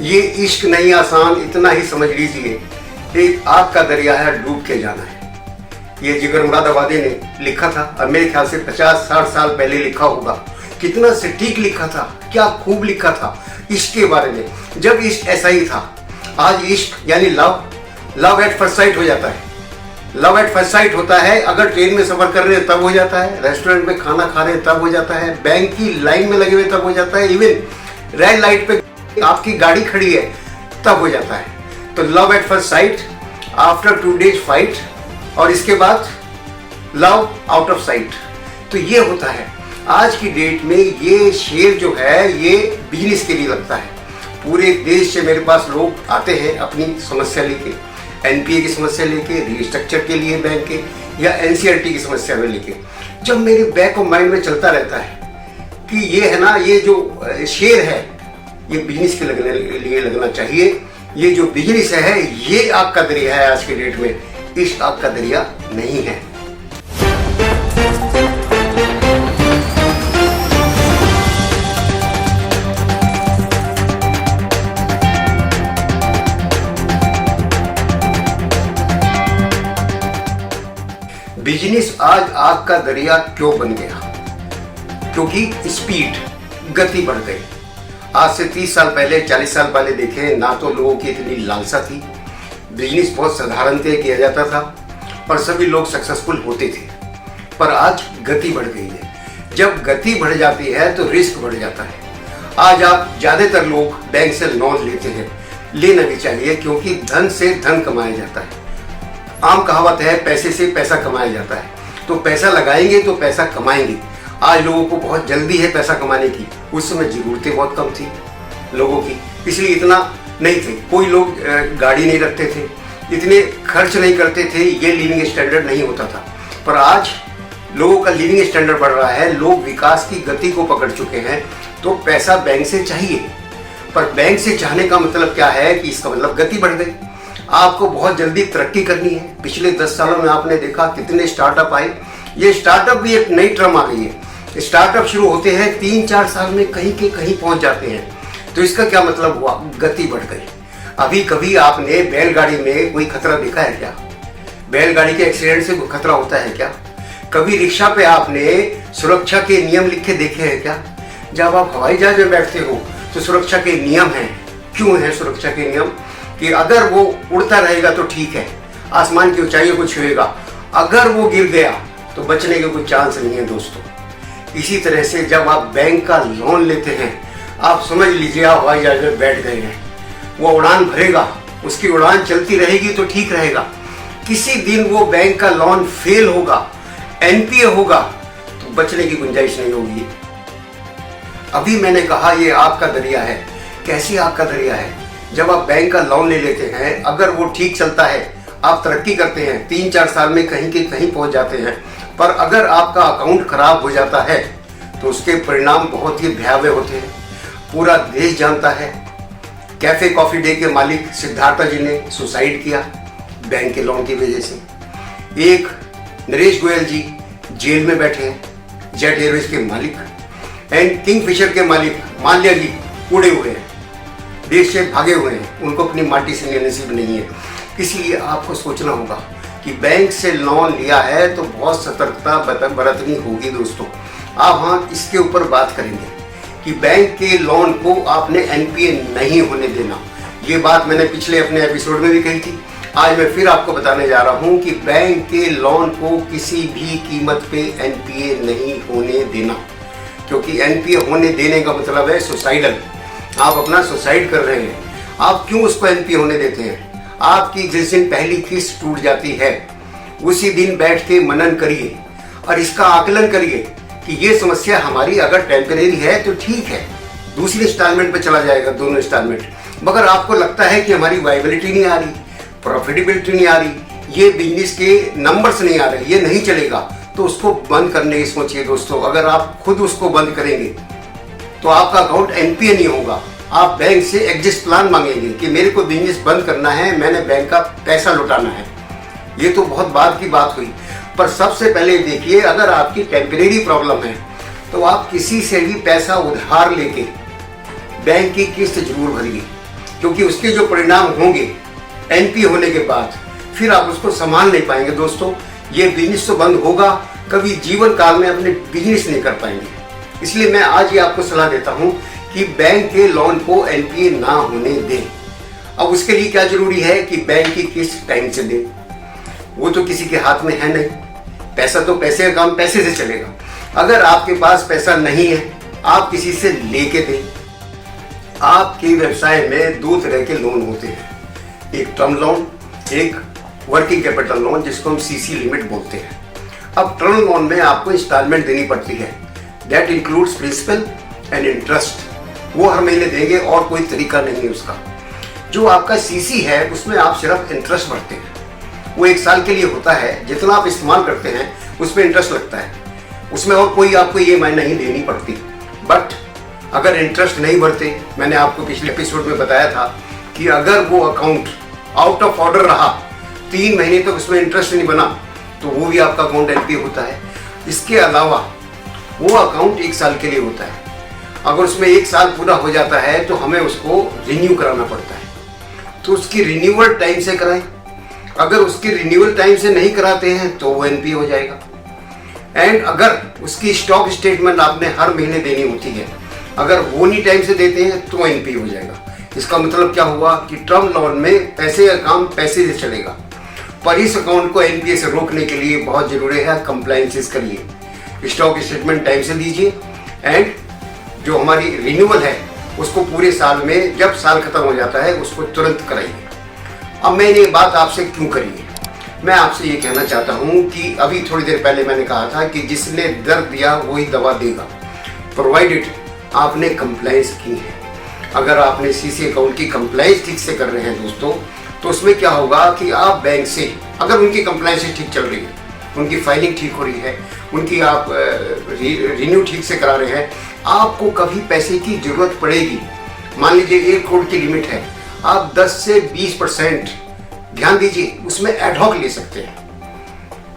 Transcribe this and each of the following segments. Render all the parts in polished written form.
ये इश्क नहीं आसान, इतना ही समझ लीजिए, एक आग का दरिया है, डूब के जाना है। ये जिगर मुरादाबादी ने लिखा था, अब मेरे ख्याल से 50-60 साल पहले लिखा होगा। कितना सटीक लिखा था, क्या खूब लिखा था इश्क के बारे में। जब इश्क ऐसा ही था, आज इश्क यानी लव एट फर्स्ट साइट हो जाता है। लव एट फर्स्ट साइट होता है अगर ट्रेन में सफर कर रहे हैं तब हो जाता है, रेस्टोरेंट में खाना खा रहे हैं तब हो जाता है, बैंक की लाइन में लगे हुए तब हो जाता है, इवन रेड लाइट पे आपकी गाड़ी खड़ी है तब हो जाता है। तो love at first sight, after 2 days fight, और इसके बाद लव आउट ऑफ साइट। तो ये होता है आज की डेट में। ये शेर जो है ये बिजनेस के लिए लगता है। पूरे देश से मेरे पास लोग आते हैं अपनी समस्या लेके, एनपीए की समस्या लेके, रिस्ट्रक्चर के लिए बैंक के, या एनसीईआरटी की समस्या में लेके। जब मेरे बैक ऑफ माइंड में चलता रहता है कि ये है ना, ये जो शेर है ये बिजनेस के लिए लगना चाहिए। ये जो बिजनेस है ये आग का दरिया है आज के डेट में, इस आग का दरिया नहीं है। बिजनेस आज आग का दरिया क्यों बन गया? क्योंकि स्पीड, गति बढ़ गई। आज से 30 साल पहले, 40 साल पहले देखें ना तो लोगों की इतनी लालसा थी, बिजनेस बहुत साधारणतः किया जाता था और सभी लोग सक्सेसफुल होते थे। पर आज गति बढ़ गई है। जब गति बढ़ जाती है तो रिस्क बढ़ जाता है। आज आप ज़्यादातर लोग बैंक से लोन लेते हैं, लेना भी चाहिए, क्योंकि धन से धन कमाया जाता है। आम कहावत है, पैसे से पैसा कमाया जाता है। तो पैसा लगाएंगे तो पैसा कमाएंगे। आज लोगों को बहुत जल्दी है पैसा कमाने की। उस समय ज़रूरतें बहुत कम थी लोगों की, इसलिए इतना नहीं थे। कोई लोग गाड़ी नहीं रखते थे, इतने खर्च नहीं करते थे, ये लिविंग स्टैंडर्ड नहीं होता था। पर आज लोगों का लिविंग स्टैंडर्ड बढ़ रहा है, लोग विकास की गति को पकड़ चुके हैं, तो पैसा बैंक से चाहिए। पर बैंक से चाहने का मतलब क्या है कि इसका मतलब गति बढ़ गई। आपको बहुत जल्दी तरक्की करनी है। पिछले 10 सालों में आपने देखा कितने स्टार्टअप आए। ये स्टार्टअप भी एक नई टर्म आ गई है। स्टार्टअप शुरू होते हैं 3-4 साल में कहीं के कहीं पहुंच जाते हैं। तो इसका क्या मतलब हुआ? गति बढ़ गई। अभी कभी आपने बैलगाड़ी में कोई खतरा देखा है क्या? बैलगाड़ी के एक्सीडेंट से कोई खतरा होता है क्या? कभी रिक्शा पे आपने सुरक्षा के नियम लिखे देखे हैं क्या? जब आप हवाई जहाज में बैठते हो तो सुरक्षा के नियम हैं। क्यों है सुरक्षा के नियम? कि अगर वो उड़ता रहेगा तो ठीक है, आसमान की ऊंचाइयों को छुएगा, अगर वो गिर गया तो बचने के कोई चांस नहीं है दोस्तों। इसी तरह से जब आप बैंक का लोन लेते हैं, आप समझ लीजिए आप हवाई जहाज में बैठ गए हैं। वो उड़ान भरेगा, उसकी उड़ान चलती रहेगी तो ठीक रहेगा। किसी दिन वो बैंक का लोन फेल होगा, एनपीए होगा, तो बचने की गुंजाइश नहीं होगी। अभी मैंने कहा ये आग का दरिया है। कैसी आग का दरिया है? जब आप बैंक का लोन ले लेते हैं, अगर वो ठीक चलता है, आप तरक्की करते हैं, 3-4 साल में कहीं के कहीं पहुंच जाते हैं। पर अगर आपका अकाउंट खराब हो जाता है तो उसके परिणाम बहुत ही भयावह होते हैं। पूरा देश जानता है, कैफे कॉफी डे के मालिक सिद्धार्थ जी ने सुसाइड किया बैंक के लोन की वजह से। एक नरेश गोयल जी जेल में बैठे हैं, जेट एयरवेज के मालिक। एंड किंगफिशर के मालिक माल्या जी उड़े हुए हैं, देश से भागे हुए हैं, उनको अपनी माटी से लेने नसीब नहीं है। इसलिए आपको सोचना होगा कि बैंक से लोन लिया है तो बहुत सतर्कता बरतनी होगी दोस्तों। आप हाँ इसके ऊपर बात करेंगे कि बैंक के लोन को आपने एनपीए नहीं होने देना। ये बात मैंने पिछले अपने एपिसोड में भी कही थी। आज मैं फिर आपको बताने जा रहा हूँ कि बैंक के लोन को किसी भी कीमत पे एनपीए नहीं होने देना, क्योंकि एनपीए होने देने का मतलब है सुसाइडल। आप अपना सुसाइड कर रहे हैं। आप क्यों उसको एनपीए होने देते हैं? आपकी जिस दिन पहली किस्त टूट जाती है उसी दिन बैठ के मनन करिए और इसका आकलन करिए कि ये समस्या हमारी अगर टेम्परेरी है तो ठीक है, दूसरी इंस्टॉलमेंट पे चला जाएगा, दोनों इंस्टॉलमेंट। मगर आपको लगता है कि हमारी वाइबिलिटी नहीं आ रही, प्रॉफिटेबिलिटी नहीं आ रही, ये बिजनेस के नंबर्स नहीं आ रहे, ये नहीं चलेगा, तो उसको बंद करने की सोचिए दोस्तों। अगर आप खुद उसको बंद करेंगे तो आपका अकाउंट एनपीए नहीं होगा। आप बैंक से एग्जिट प्लान मांगेंगे कि मेरे को बिजनेस बंद करना है, मैंने बैंक का पैसा लौटाना है। ये तो बहुत बाद की बात हुई। पर सबसे पहले देखिए, अगर आपकी टेम्परेरी प्रॉब्लम है तो आप किसी से भी पैसा उधार लेके बैंक की किस्त जरूर भरिए। क्योंकि उसके जो परिणाम होंगे एनपीए होने के बाद फिर आप उसको संभाल नहीं पाएंगे। दोस्तों, ये बिजनेस तो बंद होगा, कभी जीवन काल में अपने बिजनेस नहीं कर पाएंगे। इसलिए मैं आज ये आपको सलाह देता हूं कि बैंक के लोन को एनपीए ना होने दें। अब उसके लिए क्या जरूरी है कि बैंक की किस्त टाइम से दें, वो तो किसी के हाथ में है नहीं। पैसा तो पैसे का काम पैसे से चलेगा। अगर आपके पास पैसा नहीं है, आप किसी से लेके दें। आपके व्यवसाय में दो तरह के लोन होते हैं, एक टर्म लोन, एक वर्किंग कैपिटल लोन, जिसको हम सीसी लिमिट बोलते हैं। अब टर्म लोन में आपको इंस्टॉलमेंट देनी पड़ती है, that includes principal and interest. वो हर महीने देंगे और कोई तरीका नहीं है उसका। जो आपका सीसी है उसमें आप सिर्फ इंटरेस्ट भरते हैं, वो 1 साल के लिए होता है। जितना आप इस्तेमाल करते हैं उसमें इंटरेस्ट लगता है, उसमें और कोई आपको ईएमआई नहीं देनी पड़ती। बट अगर इंटरेस्ट नहीं भरते, मैंने आपको पिछले एपिसोड में बताया था कि अगर वो अकाउंट आउट ऑफ ऑर्डर रहा, 3 महीने तक उसमें इंटरेस्ट नहीं बना, तो वो भी आपका अकाउंट एनपीए होता है। इसके अलावा वो अकाउंट 1 साल के लिए होता है। अगर उसमें 1 साल पूरा हो जाता है तो हमें उसको रिन्यू कराना पड़ता है, तो उसकी रिन्यूअल टाइम से कराएं। अगर उसकी रिन्यूअल टाइम से नहीं कराते हैं तो वो एनपीए हो जाएगा। एंड अगर उसकी स्टॉक स्टेटमेंट आपने हर महीने देनी होती है, अगर वो नहीं टाइम से देते हैं तो एनपीए हो जाएगा। इसका मतलब क्या हुआ कि टर्म लोन में पैसे का काम पैसे से चलेगा। पर इस अकाउंट को एनपीए से रोकने के लिए बहुत जरूरी है कंप्लायंसेस करिए, स्टॉक स्टेटमेंट टाइम से दीजिए, एंड जो हमारी रिन्यूअल है उसको पूरे साल में, जब साल खत्म हो जाता है, उसको तुरंत कराइए। अब मैंने ये बात आपसे क्यों करी है? मैं आपसे ये कहना चाहता हूँ कि अभी थोड़ी देर पहले मैंने कहा था कि जिसने दर्द दिया वही दवा देगा, प्रोवाइडेड आपने कंप्लायंस की है। अगर आपने सीसी अकाउंट की कंप्लायंस ठीक से कर रहे हैं दोस्तों, तो उसमें क्या होगा कि आप बैंक से, अगर उनकी कंप्लायंस ठीक चल रही है, उनकी फाइलिंग ठीक हो रही है, उनकी आप रिन्यू ठीक से करा रहे हैं, आपको कभी पैसे की जरूरत पड़ेगी। मान लीजिए 1 करोड़ की लिमिट है, आप 10 से 20% ध्यान दीजिए उसमें एडहॉक ले सकते हैं।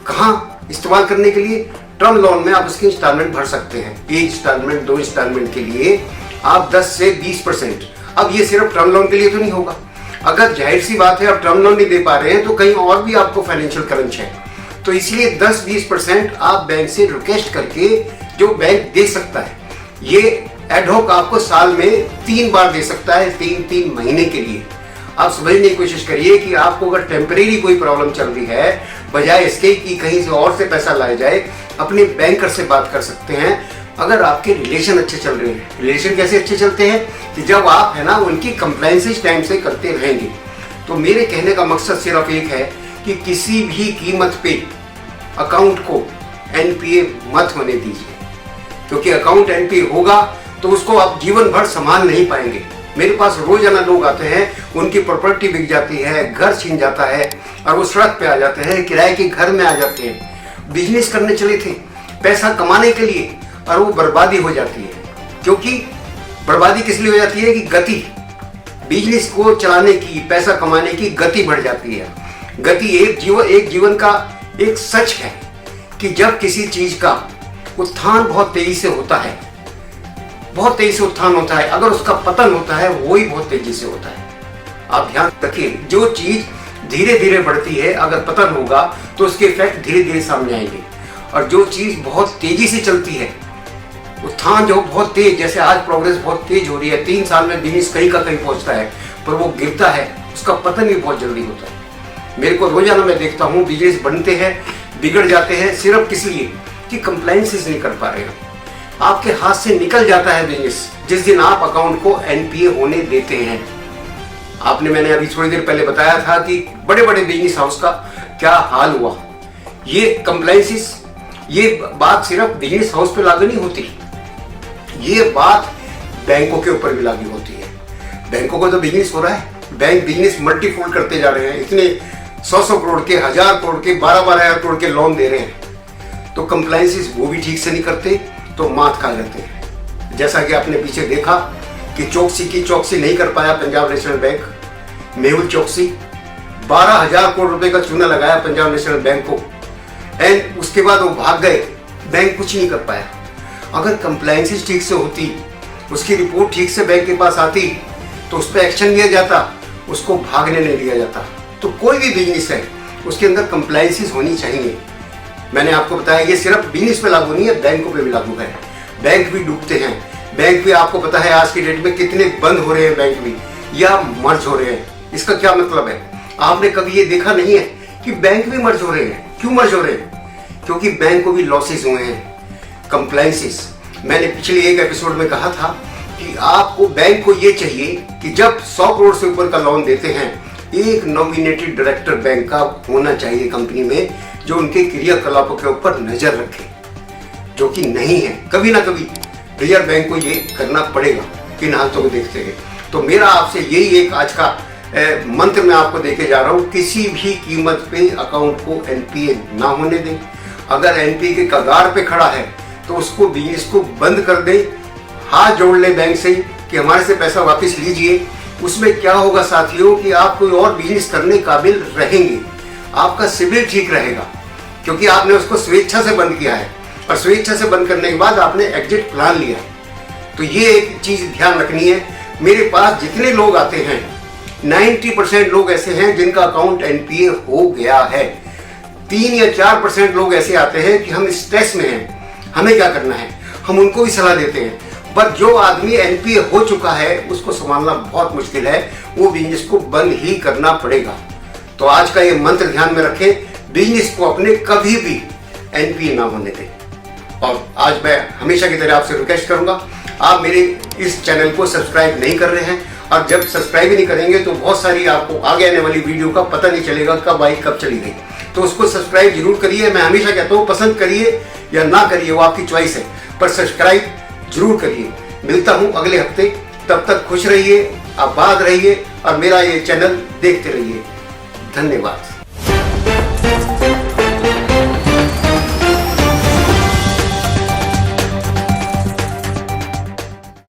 कहाँ इस्तेमाल करने के लिए? टर्म लोन में आप उसकी इंस्टॉलमेंट भर सकते हैं, 1 इंस्टॉलमेंट 2 इंस्टॉलमेंट के लिए आप 10 से 20%। अब ये सिर्फ टर्म लोन के लिए तो नहीं होगा। अगर जाहिर सी बात है आप टर्म लोन नहीं दे पा रहे हैं तो कहीं और भी आपको फाइनेंशियल क्रंच है, तो इसलिए 10-20% आप बैंक से रिक्वेस्ट करके, जो बैंक दे सकता है, ये एडहॉक आपको साल में 3 बार दे सकता है, 3-3 महीने के लिए। आप समझने की कोशिश करिए कि आपको अगर टेम्परेरी कोई प्रॉब्लम चल रही है, बजाय इसके कि कहीं से और से पैसा लाया जाए, अपने बैंकर से बात कर सकते हैं। अगर आपके रिलेशन अच्छे चल रहे हैं, रिलेशन कैसे अच्छे चलते हैं कि जब आप है ना उनकी कंप्लायंसेस टाइम से करते रहेंगे। तो मेरे कहने का मकसद सिर्फ एक है कि किसी भी कीमत पे अकाउंट को एनपीए मत होने दीजिए, क्योंकि अकाउंट एनपीए होगा तो उसको आप जीवन भर संभाल नहीं पाएंगे। मेरे पास रोजाना लोग आते हैं, उनकी प्रॉपर्टी बिक जाती है, घर छीन जाता है और वो सड़क पे आ जाते हैं, किराए के घर में आ जाते हैं। बिजनेस करने चले थे पैसा कमाने के लिए, और वो बर्बादी हो जाती है। क्योंकि बर्बादी किस लिए हो जाती है कि गति, बिजनेस को चलाने की, पैसा कमाने की गति बढ़ जाती है। गति एक जीवन का एक सच है कि जब किसी चीज का उत्थान बहुत तेजी से होता है, बहुत तेजी से उत्थान होता है, अगर उसका पतन होता है वो ही बहुत तेजी से होता है। आप ध्यान रखिए, जो चीज धीरे धीरे बढ़ती है, अगर पतन होगा तो उसके इफेक्ट धीरे धीरे सामने आएंगे। और जो चीज बहुत तेजी से चलती है, उत्थान जो बहुत तेज, जैसे आज प्रोग्रेस बहुत तेज हो रही है, 3 साल में बिजनेस कहीं का कहीं पहुंचता है, पर वो गिरता है, उसका पतन भी बहुत जल्दी होता है। मेरे को रोजाना मैं देखता हूँ बिजनेस बनते हैं, बिगड़ जाते हैं, सिर्फ किस लिए कि कंप्लायंसेस नहीं कर पा रहे हैं। आपके हाथ से निकल जाता है बिजनेस जिस दिन आप अकाउंट को एनपीए होने देते हैं। मैंने अभी थोड़ी देर पहले बताया था कि बड़े बड़े बिजनेस हाउस का क्या हाल हुआ। ये कंप्लायंसेस, ये बात सिर्फ बिजनेस हाउस पे लागू नहीं होती, ये बात बैंकों के ऊपर भी लागू होती है। बैंकों को तो बिजनेस हो रहा है, बैंक बिजनेस मल्टीफोल्ड करते जा रहे हैं, इतने 100 करोड़ के, 1000 करोड़ के, 12-12 करोड़ के लोन दे रहे हैं, तो कंप्लायंसेस वो भी ठीक से नहीं करते तो मात खा जाते हैं। जैसा कि आपने पीछे देखा कि चौकसी की चौकसी नहीं कर पाया पंजाब नेशनल बैंक, मेहुल चौकसी 12,000 करोड़ रुपए का चूना लगाया पंजाब नेशनल बैंक को, एंड उसके बाद वो भाग गए, बैंक कुछ नहीं कर पाया। अगर कंप्लायंसेस ठीक से होती, उसकी रिपोर्ट ठीक से बैंक के पास आती, तो उस पर एक्शन लिया जाता, उसको भागने नहीं दिया जाता। तो कोई भी बिजनेस है उसके अंदर कंप्लायंसेस होनी चाहिए। मैंने आपको बताया ये सिर्फ बिजनेस पे लागू नहीं है, बैंकों पे भी लागू है। बैंक भी डूबते हैं, बैंक भी आपको पता है आज की डेट में कितने बंद हो रहे हैं बैंक भी, या मर्ज हो रहे हैं। इसका क्या मतलब है? आपने कभी ये देखा नहीं है कि बैंक भी मर्ज हो रहे हैं? क्यों मर्ज हो रहे हैं? क्योंकि बैंक को भी लॉसेस हुए हैं। कंप्लायंसेस, मैंने पिछले एक एपिसोड में कहा था कि आपको बैंक को ये चाहिए कि जब 100 करोड़ से ऊपर का लोन देते हैं, एक नॉमिनेटेड डायरेक्टर बैंक का होना चाहिए कंपनी में, जो उनके क्रियाकलापों के ऊपर नजर रखे, जो कि नहीं है। कभी ना कभी रिजर्व बैंक को ये करना पड़ेगा, किन हालतों में देखते हैं। तो मेरा आपसे यही एक आज का मंत्र मैं आपको देके जा रहा हूँ, किसी भी कीमत पे अकाउंट को एनपीए ना होने दें। अगर एनपीए के कगार पे खड़ा है तो उसको बिजनेस को बंद कर दें, हाथ जोड़ ले बैंक से कि हमारे से पैसा वापस लीजिए। उसमें क्या होगा साथियों कि आप कोई और बिजनेस करने काबिल रहेंगे, आपका सिविल ठीक रहेगा, क्योंकि आपने उसको स्वेच्छा से बंद किया है, और स्वेच्छा से बंद करने के बाद आपने एग्जिट प्लान लिया है। तो ये एक चीज ध्यान रखनी है। मेरे पास जितने लोग आते हैं 90% लोग ऐसे हैं जिनका अकाउंट एनपीए हो गया है। 3 या 4% लोग ऐसे आते हैं कि हम स्ट्रेस में हैं, हमें क्या करना है, हम उनको भी सलाह देते हैं। पर जो आदमी एनपीए हो चुका है उसको संभालना बहुत मुश्किल है, वो बिजनेस को बंद ही करना पड़ेगा। तो आज का ये मंत्र ध्यान में रखें, बिजनेस को अपने कभी भी एनपीए ना होने दें। और आज मैं हमेशा की तरह आपसे रिक्वेस्ट करूंगा, आप मेरे इस चैनल को सब्सक्राइब नहीं कर रहे हैं, और जब सब्सक्राइब ही नहीं करेंगे तो बहुत सारी आपको आगे आने वाली वीडियो का पता नहीं चलेगा कब आई कब चली गई। तो उसको सब्सक्राइब जरूर करिए। मैं हमेशा कहता हूँ पसंद करिए या ना करिए, वो आपकी चॉइस है, पर सब्सक्राइब जरूर करिए। मिलता हूँ अगले हफ्ते, तब तक खुश रहिए, आबाद रहिए और मेरा ये चैनल देखते रहिए। धन्यवाद।